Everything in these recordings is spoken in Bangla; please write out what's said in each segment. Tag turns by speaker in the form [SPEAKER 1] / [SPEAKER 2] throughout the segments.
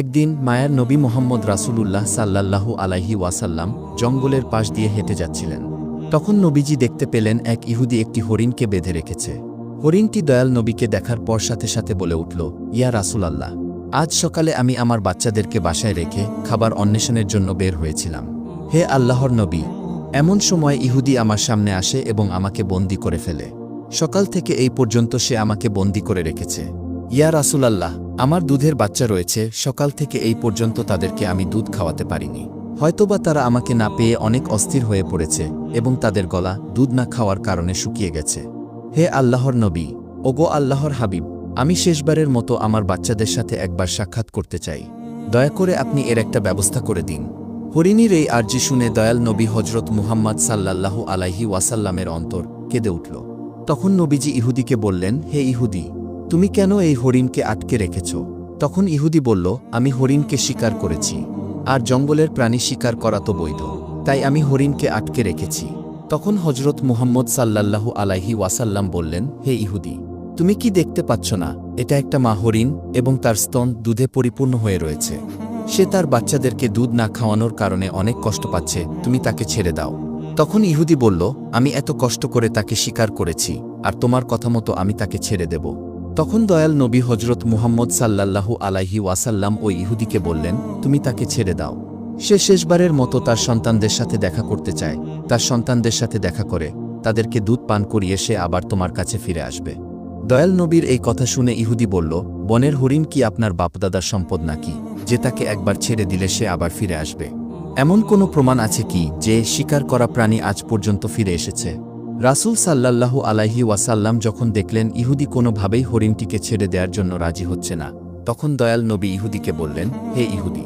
[SPEAKER 1] একদিন মায়ার নবী মোহাম্মদ রাসূলুল্লাহ সাল্লাল্লাহু আলাইহি ওয়াসাল্লাম জঙ্গলের পাশ দিয়ে হেঁটে যাচ্ছিলেন। তখন নবীজি দেখতে পেলেন এক ইহুদি একটি হরিণকে বেঁধে রেখেছে। হরিণটি দয়াল নবীকে দেখার পর সাথে সাথে বলে উঠল, ইয়া রাসূলাল্লাহ, আজ সকালে আমি আমার বাচ্চাদেরকে বাসায় রেখে খাবার অন্বেষণের জন্য বের হয়েছিলাম। হে আল্লাহর নবী, এমন সময় ইহুদি আমার সামনে আসে এবং আমাকে বন্দী করে ফেলে। সকাল থেকে এই পর্যন্ত সে আমাকে বন্দী করে রেখেছে। ইয়া রাসূলাল্লাহ, আমার দুধের বাচ্চা রয়েছে, সকাল থেকে এই পর্যন্ত তাদেরকে আমি দুধ খাওয়াতে পারিনি। হয়তোবা তারা আমাকে না পেয়ে অনেক অস্থির হয়ে পড়েছে এবং তাদের গলা দুধ না খাওয়ার কারণে শুকিয়ে গেছে। হে আল্লাহর নবী, ওগো আল্লাহর হাবিব, আমি শেষবারের মতো আমার বাচ্চাদের সাথে একবার সাক্ষাৎ করতে চাই। দয়া করে আপনি এর একটা ব্যবস্থা করে দিন। হরিণীর এই আর্জি শুনে দয়াল নবী হজরত মুহাম্মদ সাল্লাল্লাহু আলাইহি ওয়াসাল্লামের অন্তর কেঁদে উঠল। তখন নবীজি ইহুদিকে বললেন, হে ইহুদি, তুমি কেন এই হরিণকে আটকে রেখেছ? তখন ইহুদি বলল, আমি হরিণকে শিকার করেছি, আর জঙ্গলের প্রাণী শিকার করা তো বৈধ, তাই আমি হরিণকে আটকে রেখেছি। তখন হজরত মুহাম্মদ সাল্লাল্লাহু আলাইহি ওয়াসাল্লাম বললেন, হে ইহুদি, তুমি কি দেখতে পাচ্ছ না, এটা একটা মা হরিণ এবং তার স্তন দুধে পরিপূর্ণ হয়ে রয়েছে। সে তার বাচ্চাদেরকে দুধ না খাওয়ানোর কারণে অনেক কষ্ট পাচ্ছে, তুমি তাকে ছেড়ে দাও। তখন ইহুদি বলল, আমি এত কষ্ট করে তাকে শিকার করেছি, আর তোমার কথা মতো আমি তাকে ছেড়ে দেব? তখন দয়াল নবী হজরত মুহাম্মদ সাল্লাল্লাহু আলাইহি ওয়াসাল্লাম ওই ইহুদিকে বললেন, তুমি তাকে ছেড়ে দাও। সে শেষবারের মতো তার সন্তানদের সাথে দেখা করতে চায়, তার সন্তানদের সাথে দেখা করে তাদেরকে দুধ পান করিয়ে সে আবার তোমার কাছে ফিরে আসবে। দয়াল নবীর এই কথা শুনে ইহুদি বলল, বনের হরিণ কি আপনার বাপদাদার সম্পদ নাকি, যে তাকে একবার ছেড়ে দিলে সে আবার ফিরে আসবে? এমন কোনো প্রমাণ আছে কি যে শিকার করা প্রাণী আজ পর্যন্ত ফিরে এসেছে? রাসূল সাল্লাল্লাহু আলাইহি ওয়াসাল্লাম যখন দেখলেন ইহুদি কোনোভাবেই হরিণটিকে ছেড়ে দেওয়ার জন্য রাজি হচ্ছে না, তখন দয়াল নবী ইহুদিকে বললেন, হে ইহুদি,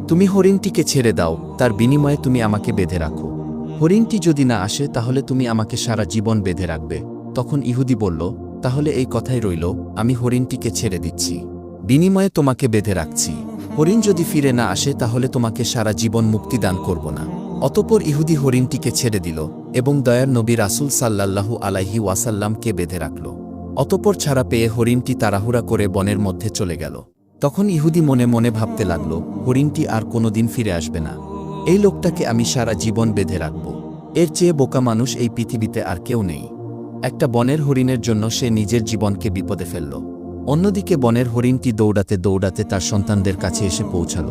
[SPEAKER 1] তুমি হরিণটিকে ছেড়ে দাও, তার বিনিময়ে তুমি আমাকে বেঁধে রাখো। হরিণটি যদি না আসে তাহলে তুমি আমাকে সারা জীবন বেঁধে রাখবে। তখন ইহুদি বলল, তাহলে এই কথাই রইল, আমি হরিণটিকে ছেড়ে দিচ্ছি, বিনিময়ে তোমাকে বেঁধে রাখছি। হরিণ যদি ফিরে না আসে তাহলে তোমাকে সারা জীবন মুক্তি দান করব না। অতঃপর ইহুদি হরিণটিকে ছেড়ে দিল এবং দয়ার নবী রাসূল সাল্লাল্লাহু আলাইহি ওয়াসাল্লামকে বেঁধে রাখল। অতঃপর ছাড়া পেয়ে হরিণটি তাড়াহুড়া করে বনের মধ্যে চলে গেল। তখন ইহুদি মনে মনে ভাবতে লাগল, হরিণটি আর কোনোদিন ফিরে আসবে না, এই লোকটাকে আমি সারা জীবন বেঁধে রাখব। এর চেয়ে বোকা মানুষ এই পৃথিবীতে আর কেউ নেই। একটা বনের হরিণের জন্য সে নিজের জীবনকে বিপদে ফেলল। অন্যদিকে বনের হরিণটি দৌড়াতে দৌড়াতে তার সন্তানদের কাছে এসে পৌঁছাল।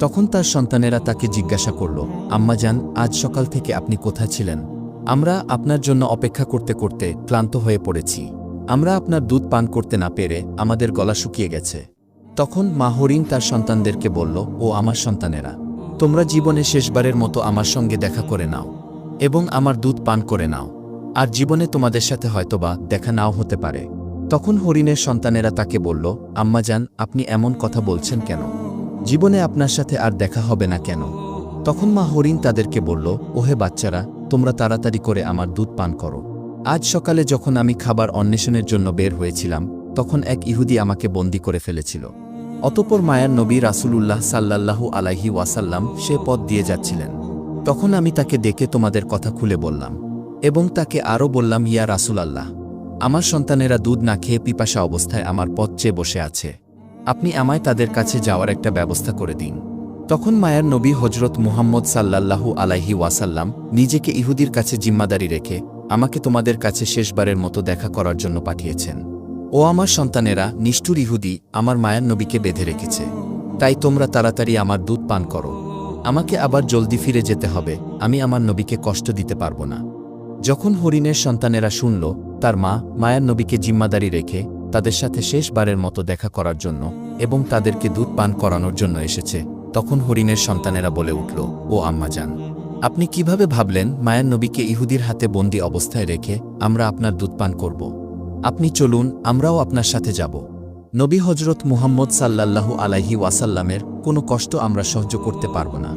[SPEAKER 1] তখন তার সন্তানেরা তাকে জিজ্ঞাসা করল, আম্মাজান, আজ সকাল থেকে আপনি কোথায় ছিলেন? আমরা আপনার জন্য অপেক্ষা করতে করতে ক্লান্ত হয়ে পড়েছি। আমরা আপনার দুধ পান করতে না পেরে আমাদের গলা শুকিয়ে গেছে। তখন মা হরিণ তার সন্তানদেরকে বলল, ও আমার সন্তানেরা, তোমরা জীবনে শেষবারের মতো আমার সঙ্গে দেখা করে নাও এবং আমার দুধ পান করে নাও, আর জীবনে তোমাদের সাথে হয়তোবা দেখা নাও হতে পারে। তখন হরিণের সন্তানেরা তাকে বলল, আম্মাজান, আপনি এমন কথা বলছেন কেন? জীবনে আপনার সাথে আর দেখা হবে না কেন? তখন মা হরিণ তাদেরকে বলল, ওহে বাচ্চারা, তোমরা তাড়াতাড়ি করে আমার দুধ পান করো। আজ সকালে যখন আমি খাবার অন্বেষণের জন্য বের হয়েছিলাম, তখন এক ইহুদি আমাকে বন্দী করে ফেলেছিল। অতঃপর মায়ার নবী রাসূলুল্লাহ সাল্লাল্লাহু আলাইহি ওয়াসাল্লাম সে পথ দিয়ে যাচ্ছিলেন। তখন আমি তাকে ডেকে তোমাদের কথা খুলে বললাম এবং তাকে আরও বললাম, ইয়া রাসূলাল্লাহ, আমার সন্তানেরা দুধ না খেয়ে পিপাসা অবস্থায় আমার পথ চেয়ে বসে আছে, আপনি আমায় তাদের কাছে যাওয়ার একটা ব্যবস্থা করে দিন। তখন মায়ার নবী হজরত মুহাম্মদ সাল্লাল্লাহু আলাইহি ওয়াসাল্লাম নিজেকে ইহুদির কাছে জিম্মাদারি রেখে আমাকে তোমাদের কাছে শেষবারের মতো দেখা করার জন্য পাঠিয়েছেন। ও আমার সন্তানেরা, নিষ্ঠুর ইহুদি আমার মায়ার নবীকে বেঁধে রেখেছে, তাই তোমরা তাড়াতাড়ি আমার দুধ পান করো। আমাকে আবার জলদি ফিরে যেতে হবে, আমি আমার নবীকে কষ্ট দিতে পারব না। যখন হরিণের সন্তানেরা শুনল তার মা মায়ার নবীকে জিম্মাদারি রেখে তাদের সাথে শেষবারের মতো দেখা করার জন্য এবং তাদেরকে দুধ পান করানোর জন্য এসেছে, তখন হরিণের সন্তানেরা বলে উঠল, ও আম্মাজান, আপনি কিভাবে ভাবলেন মায়ার নবীকে ইহুদির হাতে বন্দী অবস্থায় রেখে আমরা আপনার দুধ পান করব? আপনি চলুন, আমরাও আপনার সাথে যাব। নবী হজরত মুহাম্মদ সাল্লাল্লাহু আলাইহি ওয়াসাল্লামের কোনো কষ্ট আমরা সহ্য করতে পারব না।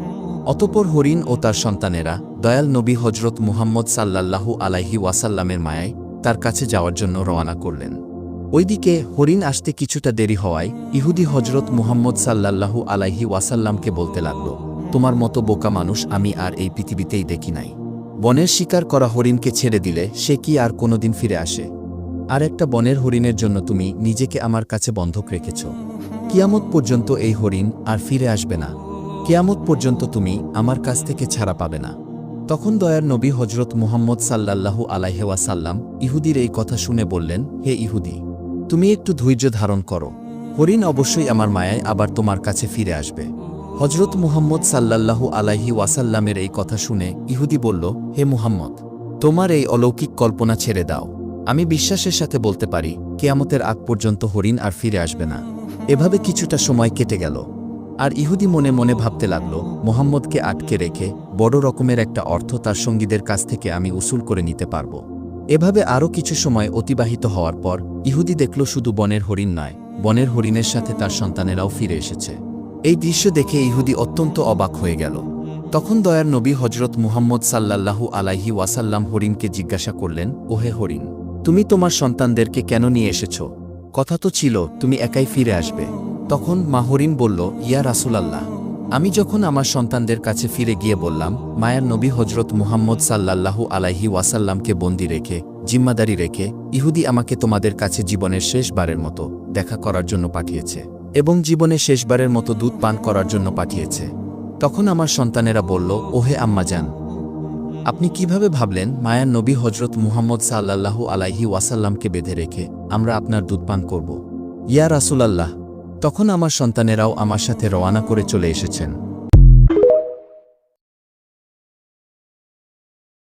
[SPEAKER 1] অতঃপর হরিণ ও তার সন্তানেরা দয়াল নবী হজরত মুহাম্মদ সাল্লাল্লাহু আলাইহি ওয়াসাল্লামের মায়ায় তার কাছে যাওয়ার জন্য রওনা করলেন। ওইদিকে হরিণ আসতে কিছুটা দেরি হওয়ায় ইহুদি হজরত মুহাম্মদ সাল্লাল্লাহু আলাইহি ওয়াসাল্লামকে বলতে লাগল, তোমার মতো বোকা মানুষ আমি আর এই পৃথিবীতেই দেখি নাই। বনের শিকার করা হরিণকে ছেড়ে দিলে সে কি আর কোনোদিন ফিরে আসে? আর একটা বনের হরিণের জন্য তুমি নিজেকে আমার কাছে বন্ধক রেখেছ। কিয়ামত পর্যন্ত এই হরিণ আর ফিরে আসবে না। কিয়ামত পর্যন্ত তুমি আমার কাছ থেকে ছাড়া পাবে না। তখন দয়ার নবী হজরত মুহাম্মদ সাল্লাল্লাহু আলাইহি ওয়াসাল্লাম ইহুদির এই কথা শুনে বললেন, হে ইহুদি, তুমি একটু ধৈর্য ধারণ করো। হরিণ অবশ্যই আমার মায়ায় আবার তোমার কাছে ফিরে আসবে। হজরত মুহাম্মদ সাল্লাল্লাহু আলাইহি ওয়াসাল্লামের এই কথা শুনে ইহুদি বলল, হে মুহাম্মদ, তোমার এই অলৌকিক কল্পনা ছেড়ে দাও। আমি বিশ্বাসের সাথে বলতে পারি, কিয়ামতের আগ পর্যন্ত হরিণ আর ফিরে আসবে না। এভাবে কিছুটা সময় কেটে গেল, আর ইহুদি মনে মনে ভাবতে লাগল, মুহাম্মদকে আটকে রেখে বড় রকমের একটা অর্থ তার সঙ্গীদের কাছ থেকে আমি উসুল করে নিতে পারব। এভাবে আরও কিছু সময় অতিবাহিত হওয়ার পর ইহুদি দেখল শুধু বনের হরিণ নয়, বনের হরিণের সাথে তার সন্তানেরাও ফিরে এসেছে। এই দৃশ্য দেখে ইহুদি অত্যন্ত অবাক হয়ে গেল। তখন দয়ার নবী হজরত মুহাম্মদ সাল্লাল্লাহু আলাইহি ওয়াসাল্লাম হরিণকে জিজ্ঞাসা করলেন, ওহে হরিণ, তুমি তোমার সন্তানদেরকে কেন নিয়ে এসেছ? কথা তো ছিল তুমি একাই ফিরে আসবে। তখন মা হরিণ বলল, ইয়া রাসূলাল্লাহ, আমি যখন আমার সন্তানদের কাছে ফিরে গিয়ে বললাম, মায়ার নবী হজরত মুহাম্মদ সাল্লাল্লাহু আলাইহি ওয়াসাল্লামকে বন্দী রেখে, জিম্মাদারি রেখে, ইহুদি আমাকে তোমাদের কাছে জীবনের শেষবারের মতো দেখা করার জন্য পাঠিয়েছে এবং জীবনে শেষবারের মতো দুধ পান করার জন্য পাঠিয়েছে। তখন আমার সন্তানেরা বলল, ওহে আম্মাজান, আপনি কিভাবে ভাবলেন মায়ার নবী হজরত মুহাম্মদ সাল্লাল্লাহু আলাইহি ওয়াসাল্লামকে বেঁধে রেখে আমরা আপনার দুধ পান করব? ইয়া রাসূলাল্লাহ, তখন আমার সন্তানেরাও আমার সাথে রওয়ানা করে চলে এসেছেন।